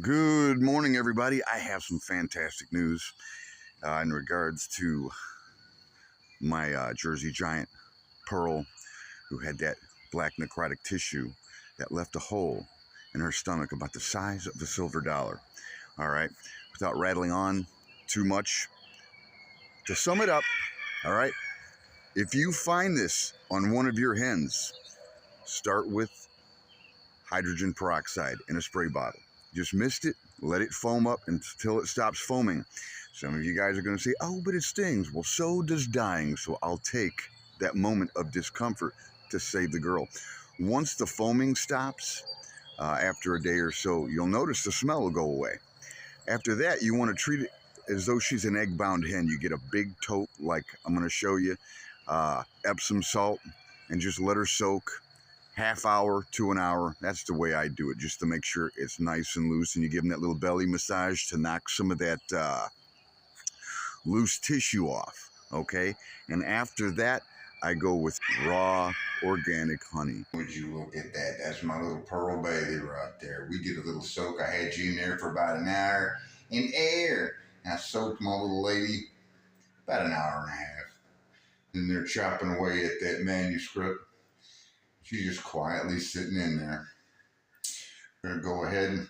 Good morning, everybody. I have some fantastic news in regards to my Jersey Giant Pearl, who had that black necrotic tissue that left a hole in her stomach about the size of a silver dollar. All right, without rattling on too much, to sum it up, all right, if you find this on one of your hens, start with hydrogen peroxide in a spray bottle. Just mist it, let it foam up until it stops foaming. Some of you guys are going to say, oh, but it stings. Well, so does dying. So I'll take that moment of discomfort to save the girl. Once the foaming stops, after a day or so, you'll notice the smell will go away. After that, you want to treat it as though she's an egg-bound hen. You get a big tote, like I'm going to show you, Epsom salt, and just let her soak. Half hour to an hour. That's the way I do it, just to make sure it's nice and loose, and you give them that little belly massage to knock some of that loose tissue off, okay? And after that, I go with raw organic honey. Would you look at that? That's my little pearl baby right there. We did a little soak. I had you in there for about an hour in air. And I soaked my little lady about an hour and a half. And they're chopping away at that manuscript. She's just quietly sitting in there. We're going to go ahead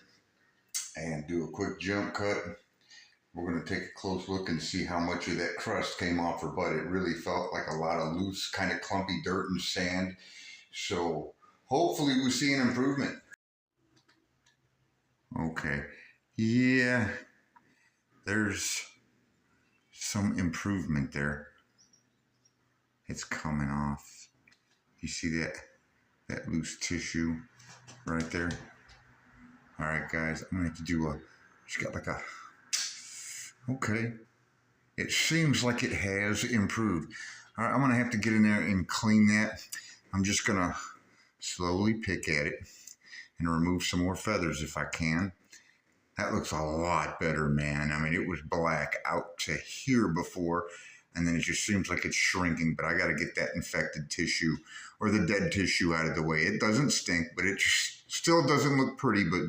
and do a quick jump cut. We're going to take a close look and see how much of that crust came off her butt. It really felt like a lot of loose, kind of clumpy dirt and sand. So hopefully we see an improvement. Okay. Yeah, there's some improvement there. It's coming off. You see that? That loose tissue right there. All right, guys, I'm gonna have to do she's got like a, okay. It seems like it has improved. All right, I'm gonna have to get in there and clean that. I'm just gonna slowly pick at it and remove some more feathers if I can. That looks a lot better, man. I mean, it was black out to here before, and then it just seems like it's shrinking, but I got to get that infected tissue or the dead tissue out of the way. It doesn't stink, but it just still doesn't look pretty, but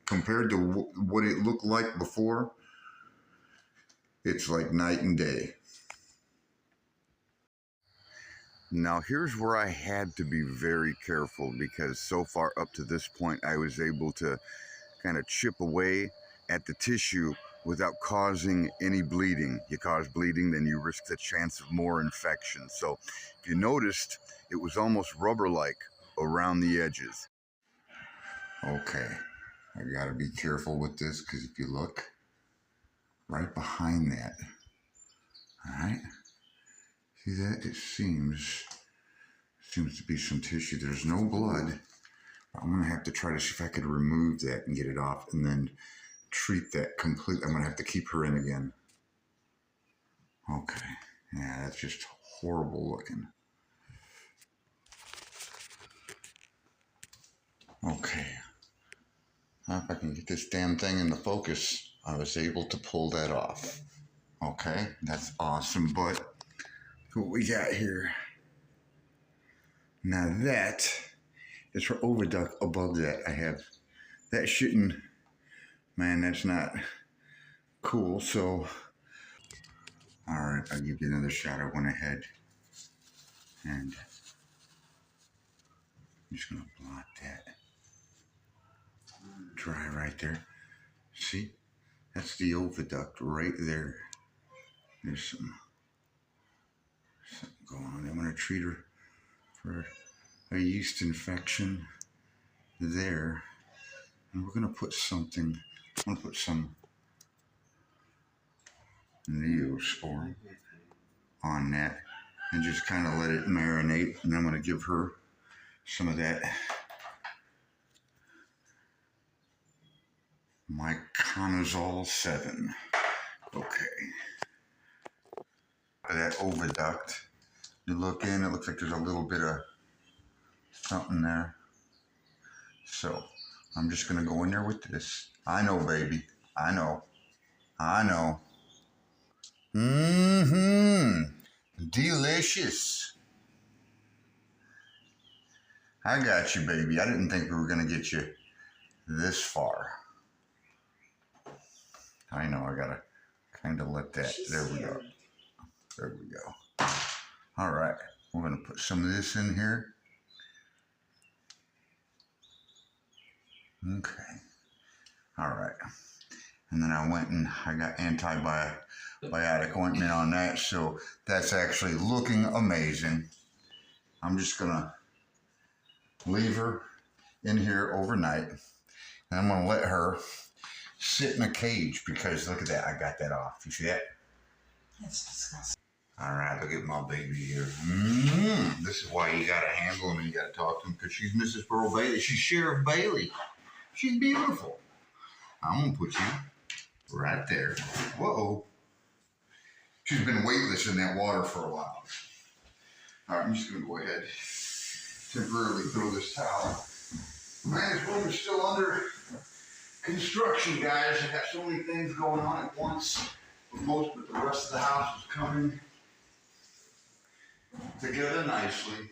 compared to what it looked like before, it's like night and day. Now, here's where I had to be very careful, because so far up to this point, I was able to kind of chip away at the tissue without causing any bleeding. You cause bleeding, then you risk the chance of more infection. So if you noticed, it was almost rubber-like around the edges. Okay, I gotta be careful with this, because if you look right behind that, all right, see that? It seems to be some tissue. There's no blood. I'm gonna have to try to see if I could remove that and get it off, and then treat that completely. I'm gonna have to keep her in again. Okay, yeah, that's just horrible looking. Okay, if I can get this damn thing into focus, I was able to pull that off. Okay, that's awesome, but what we got here. Now that is her oviduct above that. I have, that shouldn't, man, that's not cool. So, all right, I'll give you another shot. I went ahead and I'm just gonna blot that dry right there. See, that's the oviduct right there. There's something going on. I'm gonna treat her for a yeast infection there, and we're gonna put something. I'm gonna put some Neosporin on that and just kind of let it marinate. And I'm going to give her some of that Miconazole 7. Okay. That oviduct, you look in, it looks like there's a little bit of something there. So I'm just going to go in there with this. I know, baby. I know. Delicious. I got you, baby. I didn't think we were going to get you this far. I know, I gotta kind of let that, there we go. There we go. All right, we're gonna put some of this in here. Okay. All right. And then I went and I got antibiotic ointment on that. So that's actually looking amazing. I'm just gonna leave her in here overnight. And I'm gonna let her sit in a cage because look at that, I got that off. You see that? That's disgusting. All right, look at my baby here. This is why you gotta handle him and you gotta talk to him because she's Mrs. Pearl Bailey. She's Sheriff Bailey. She's beautiful. I'm gonna put you right there. Whoa. She's been weightless in that water for a while. All right, I'm just gonna go ahead temporarily throw this towel. Man, this room is still under construction, guys. I got so many things going on at once. But the rest of the house is coming together nicely.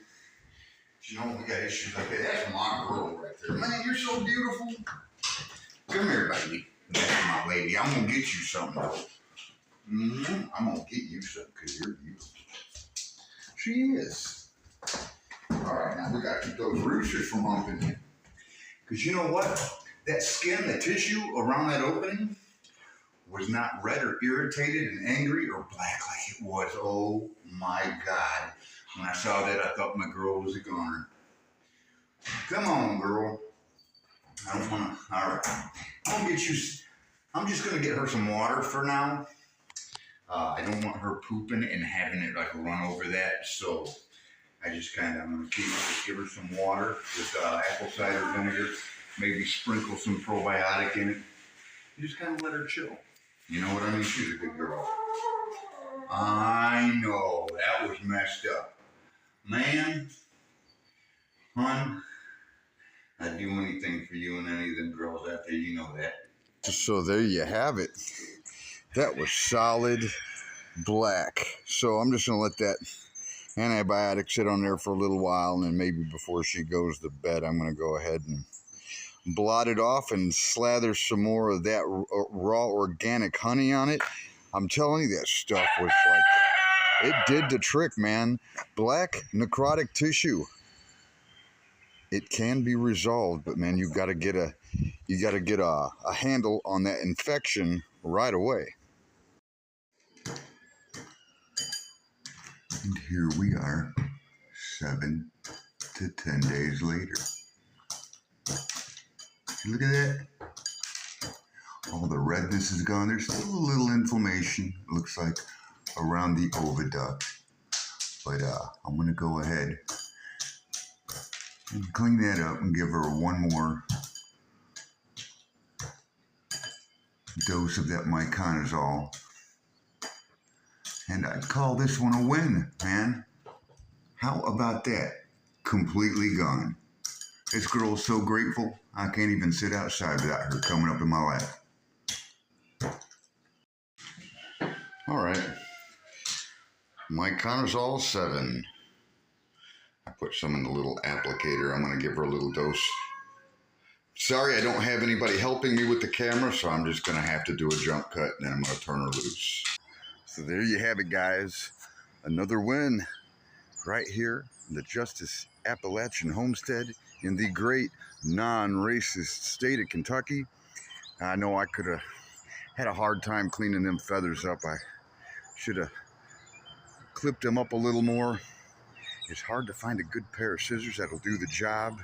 You know, we got issues like that. That's my girl right there. Man, you're so beautiful. Come here, baby. That's my lady. I'm gonna get you something. I'm gonna get you something because you're beautiful. She is. All right, now we gotta keep those roosters from humping you. Because you know what? That skin, the tissue around that opening was not red or irritated and angry or black like it was. Oh my God. When I saw that, I thought my girl was a goner. Come on, girl. I don't want to. All right. I'm just going to get her some water for now. I don't want her pooping and having it like run over that. So I'm going to just give her some water with apple cider vinegar. Maybe sprinkle some probiotic in it. You just kind of let her chill. You know what I mean? She's a good girl. I know. That was messed up. Man, hon, I'd do anything for you and any of them girls out there. You know that. So there you have it. That was solid black. So I'm just going to let that antibiotic sit on there for a little while. And then maybe before she goes to bed, I'm going to go ahead and blot it off and slather some more of that raw organic honey on it. I'm telling you, that stuff was like, it did the trick, man. Black necrotic tissue. It can be resolved, but man, you got to get a handle on that infection right away. And here we are, 7 to 10 days later. Look at that. All the redness is gone. There's still a little inflammation, it looks like, around the oviduct. But I'm going to go ahead and clean that up and give her one more dose of that myconazole. And I'd call this one a win, man. How about that? Completely gone. This girl's so grateful, I can't even sit outside without her coming up in my lap. All right. Myconazole 7. I put some in the little applicator. I'm going to give her a little dose. Sorry, I don't have anybody helping me with the camera, so I'm just going to have to do a jump cut, and then I'm going to turn her loose. So there you have it, guys. Another win right here in the Justice Appalachian Homestead in the great non-racist state of Kentucky. I know I could have had a hard time cleaning them feathers up. I should have clipped them up a little more. It's hard to find a good pair of scissors that'll do the job,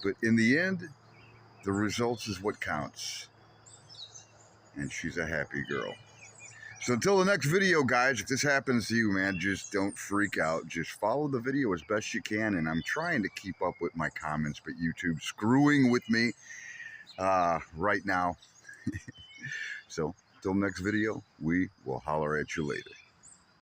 but in the end, the results is what counts. And she's a happy girl. So until the next video, guys, if this happens to you, man, just don't freak out. Just follow the video as best you can. And I'm trying to keep up with my comments, but YouTube's screwing with me right now. So until next video, we will holler at you later.